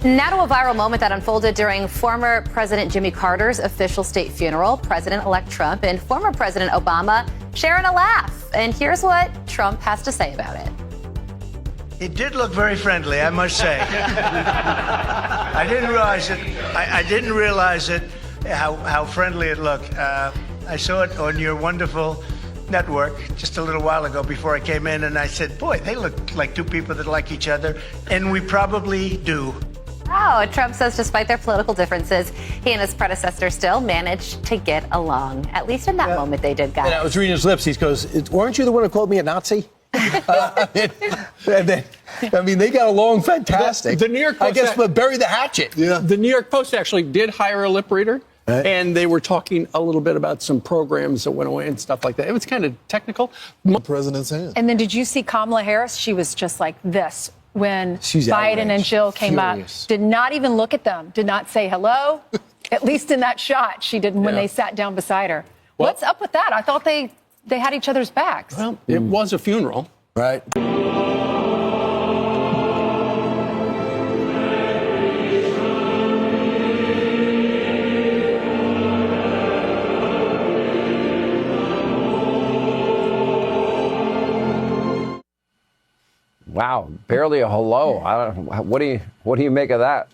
Now to a viral moment that unfolded during former President Jimmy Carter's official state funeral. President-elect Trump and former President Obama sharing a laugh. And here's what Trump has to say about it. He did look very friendly, I must say. I didn't realize it. I didn't realize it, how friendly it looked. I saw it on your wonderful network just a little while ago before I came in, and I said, boy, they look like two people that like each other, and we probably do. Oh, Trump says despite their political differences, he and his predecessor still managed to get along. At least in that moment they did, guys. And I was reading his lips. He goes, weren't you the one who called me a Nazi? I mean, they got along fantastic. The New York Post, I guess, but bury the hatchet. Yeah. The New York Post actually did hire a lip reader. Right. And they were talking a little bit about some programs that went away and stuff like that. It was kind of technical. The president's hand. And then did you see Kamala Harris? She was just like this when She's Biden outraged. and Jill came Furious. up. Did not even look at them. Did not say hello. At least in that shot, she didn't when they sat down beside her. Well, what's up with that? I thought they had each other's backs. Well, it was a funeral. Right. Wow, barely a hello. I don't. What do you make of that?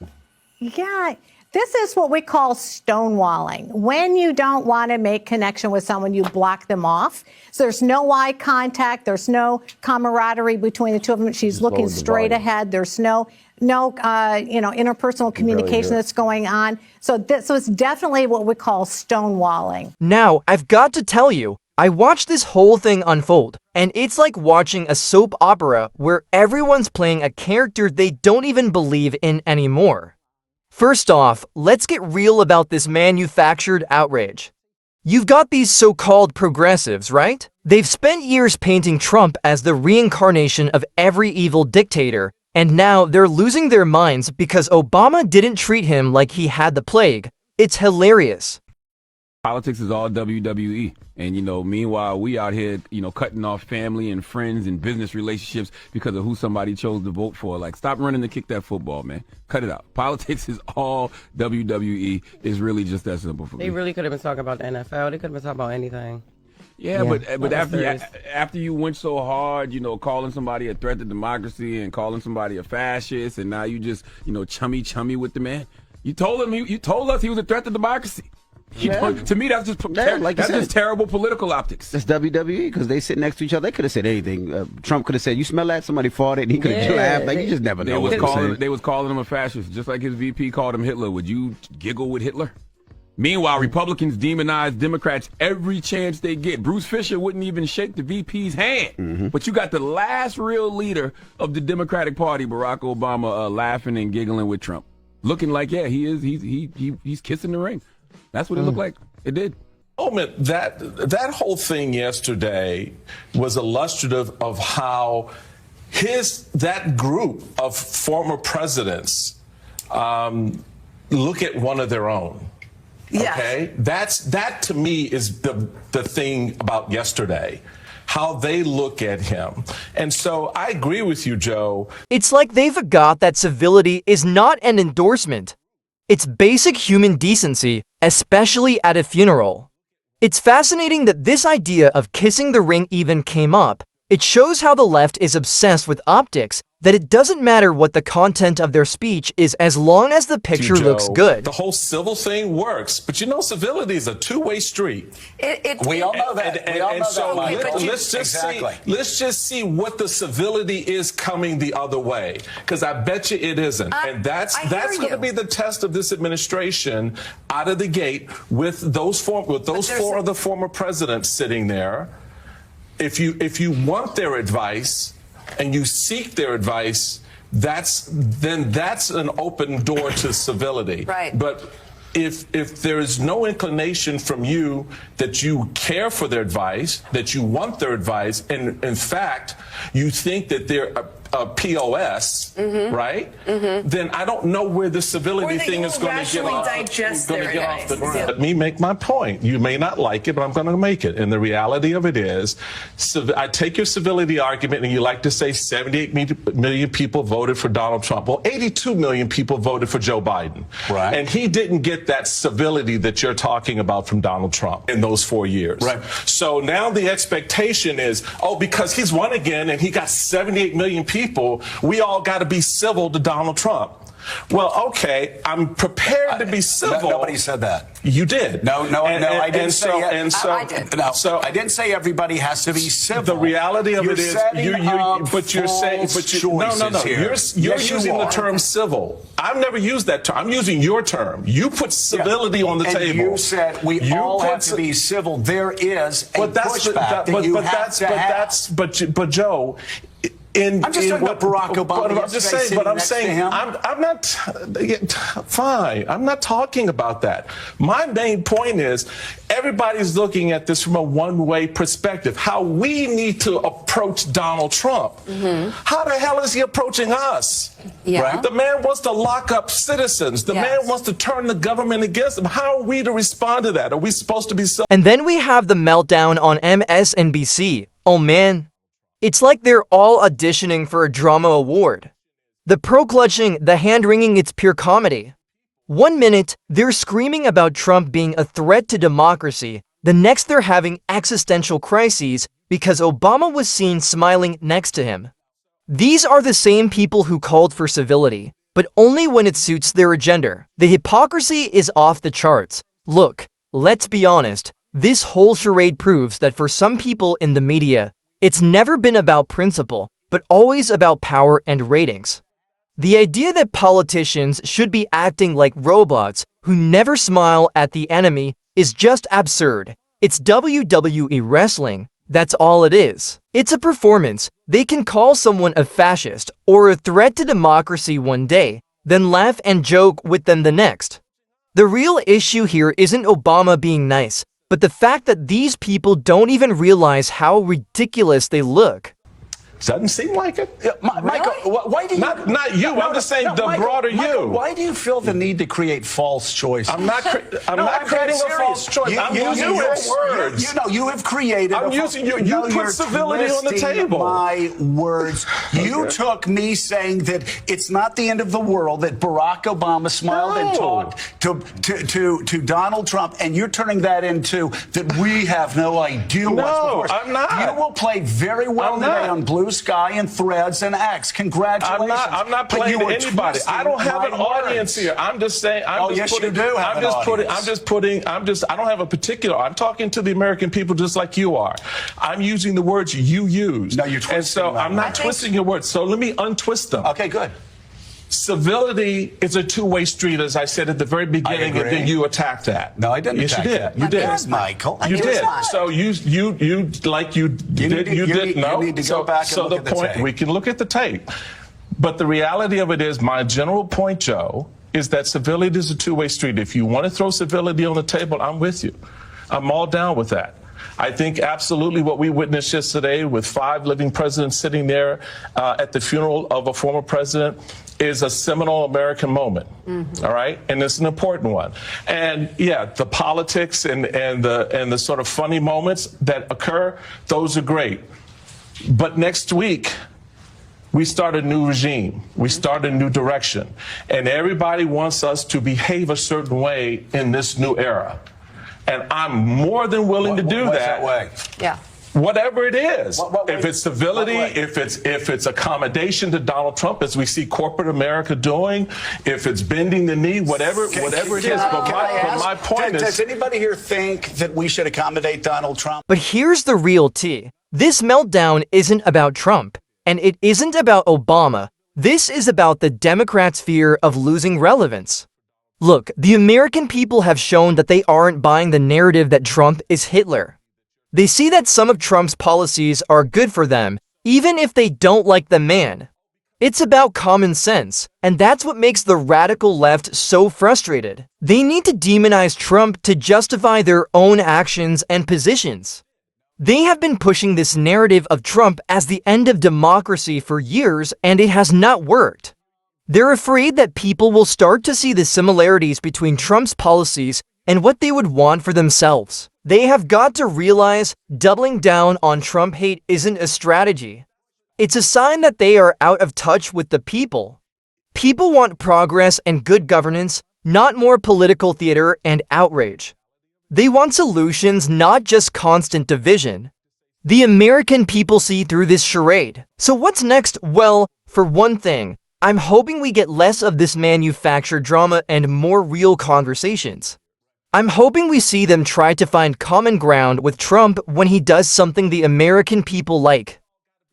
Yeah, this is what we call stonewalling. When you don't want to make connection with someone, you block them off. So there's no eye contact. There's no camaraderie between the two of them. She's looking straight ahead. There's no interpersonal communication that's going on. So it's definitely what we call stonewalling. Now, I've got to tell you, I watched this whole thing unfold, and it's like watching a soap opera where everyone's playing a character they don't even believe in anymore. First off, let's get real about this manufactured outrage. You've got these so-called progressives, right? They've spent years painting Trump as the reincarnation of every evil dictator, and now they're losing their minds because Obama didn't treat him like he had the plague. It's hilarious. Politics is all WWE. And, meanwhile, we out here, cutting off family and friends and business relationships because of who somebody chose to vote for. Like, stop running to kick that football, man. Cut it out. Politics is all WWE. It's really just that simple for me. They really could have been talking about the NFL. They could have been talking about anything. Yeah, but after you went so hard, calling somebody a threat to democracy and calling somebody a fascist, and now you just, chummy with the man. You told us he was a threat to democracy. To me, that's just just terrible political optics. That's WWE because they sit next to each other. They could have said anything. Trump could have said, "You smell that?" Somebody farted, and he could have laughed. Like you just never know. They was calling him a fascist, just like his VP called him Hitler. Would you giggle with Hitler? Meanwhile, Republicans demonize Democrats every chance they get. Bruce Fisher wouldn't even shake the VP's hand. But you got the last real leader of the Democratic Party, Barack Obama, laughing and giggling with Trump, looking like he is. He's kissing the ring. That's what it looked like. It did. That whole thing yesterday was illustrative of how that group of former presidents look at one of their own. Yes. Okay, that to me is the thing about yesterday, how they look at him. And so I agree with you, Joe. It's like they forgot that civility is not an endorsement. It's basic human decency, especially at a funeral. It's fascinating that this idea of kissing the ring even came up. It shows how the left is obsessed with optics, that it doesn't matter what the content of their speech is as long as the picture looks good. The whole civil thing works, but civility is a two-way street. We all know that. Let's just see what the civility is coming the other way, because I bet you it isn't. And that's going to be the test of this administration out of the gate with those four of the former presidents sitting there. If you want their advice and you seek their advice, that's an open door to civility. Right. But if there is no inclination from you that you care for their advice, that you want their advice, and in fact you think that they're POS, right? Then I don't know where the civility thing is going to get off. Let me make my point. You may not like it, but I'm going to make it. And the reality of it is, I take your civility argument, and you like to say 78 million people voted for Donald Trump. Well, 82 million people voted for Joe Biden. Right. And he didn't get that civility that you're talking about from Donald Trump in those 4 years. Right. So now the expectation is, oh, because he's won again and he got 78 million people, we all got to be civil to Donald Trump. Well, okay, I'm prepared to be civil. Nobody said that. You did. No, I didn't say and so, I did. No, so I didn't say everybody has to be civil. The reality of it is, you're saying, no. You're using the term civil. I've never used that term. I'm using your term. You put civility on the table. You said we all have to be civil. There is a pushback that you have to have. But Joe. I'm just talking about Barack Obama. I'm saying, I'm not, fine. I'm not talking about that. My main point is, everybody's looking at this from a one-way perspective. How we need to approach Donald Trump. How the hell is he approaching us? Yeah. Right? The man wants to lock up citizens. The man wants to turn the government against him. How are we to respond to that? Are we supposed to be so? And then we have the meltdown on MSNBC. Oh man. It's like they're all auditioning for a drama award. The pro-clutching, the hand-wringing, it's pure comedy. 1 minute, they're screaming about Trump being a threat to democracy. The next, they're having existential crises because Obama was seen smiling next to him. These are the same people who called for civility, but only when it suits their agenda. The hypocrisy is off the charts. Look, let's be honest, this whole charade proves that for some people in the media, it's never been about principle, but always about power and ratings. The idea that politicians should be acting like robots who never smile at the enemy is just absurd. It's WWE wrestling. That's all it is. It's a performance. They can call someone a fascist or a threat to democracy one day, then laugh and joke with them the next. The real issue here isn't Obama being nice, but the fact that these people don't even realize how ridiculous they look. Doesn't seem like it. Michael, why do you... Not you. I'm just saying the Michael, broader Michael, you. Why do you feel the need to create false choices? I'm not creating a false choice. I'm using your words. You have created... I'm using you. You put civility on the table. My words. You took me saying that it's not the end of the world, that Barack Obama smiled and talked to Donald Trump, and you're turning that into that we have no idea what's before us. I'm not. You will play very well today on Blue Sky and Threads and X. Congratulations. I'm not playing to anybody. I don't have an audience here. I'm just saying. I don't have a particular. I'm talking to the American people just like you are. I'm using the words you use. No, you're twisting. And so I'm not twisting your words. So let me untwist them. Okay, good. Civility is a two-way street, as I said at the very beginning, and then you attacked that. No, I didn't attack that. You did. Yes, Michael. You did. So you did. No. You need to go back and look at the tape. We can look at the tape. But the reality of it is, my general point, Joe, is that civility is a two-way street. If you want to throw civility on the table, I'm with you. I'm all down with that. I think absolutely what we witnessed yesterday with 5 living presidents sitting there at the funeral of a former president is a seminal American moment. All right, and it's an important one. And yeah, the politics and the sort of funny moments that occur, those are great. But next week, we start a new regime. We start a new direction. And everybody wants us to behave a certain way in this new era. And I'm more than willing to do that. Way? Yeah. Whatever it is, what if it's civility, if it's accommodation to Donald Trump, as we see corporate America doing, if it's bending the knee, whatever it is. But my point is, does anybody here think that we should accommodate Donald Trump? But here's the real tea. This meltdown isn't about Trump, and it isn't about Obama. This is about the Democrats' fear of losing relevance. Look, the American people have shown that they aren't buying the narrative that Trump is Hitler. They see that some of Trump's policies are good for them, even if they don't like the man. It's about common sense, and that's what makes the radical left so frustrated. They need to demonize Trump to justify their own actions and positions. They have been pushing this narrative of Trump as the end of democracy for years, and it has not worked. They're afraid that people will start to see the similarities between Trump's policies and what they would want for themselves. They have got to realize doubling down on Trump hate isn't a strategy. It's a sign that they are out of touch with the people. People want progress and good governance, not more political theater and outrage. They want solutions, not just constant division. The American people see through this charade. So what's next? Well, for one thing, I'm hoping we get less of this manufactured drama and more real conversations. I'm hoping we see them try to find common ground with Trump when he does something the American people like.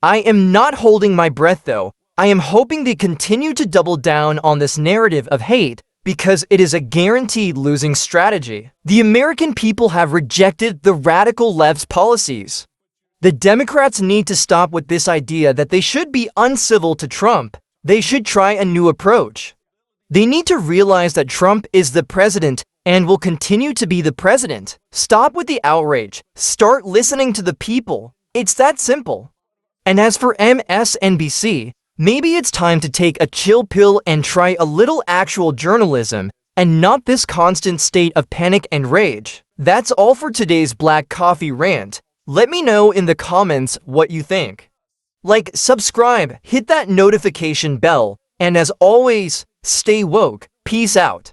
I am not holding my breath though. I am hoping they continue to double down on this narrative of hate because it is a guaranteed losing strategy. The American people have rejected the radical left's policies. The Democrats need to stop with this idea that they should be uncivil to Trump. They should try a new approach. They need to realize that Trump is the president and will continue to be the president. Stop with the outrage. Start listening to the people. It's that simple. And as for MSNBC, maybe it's time to take a chill pill and try a little actual journalism and not this constant state of panic and rage. That's all for today's Black Coffee Rant. Let me know in the comments what you think. Like, subscribe, hit that notification bell, and as always, stay woke. Peace out.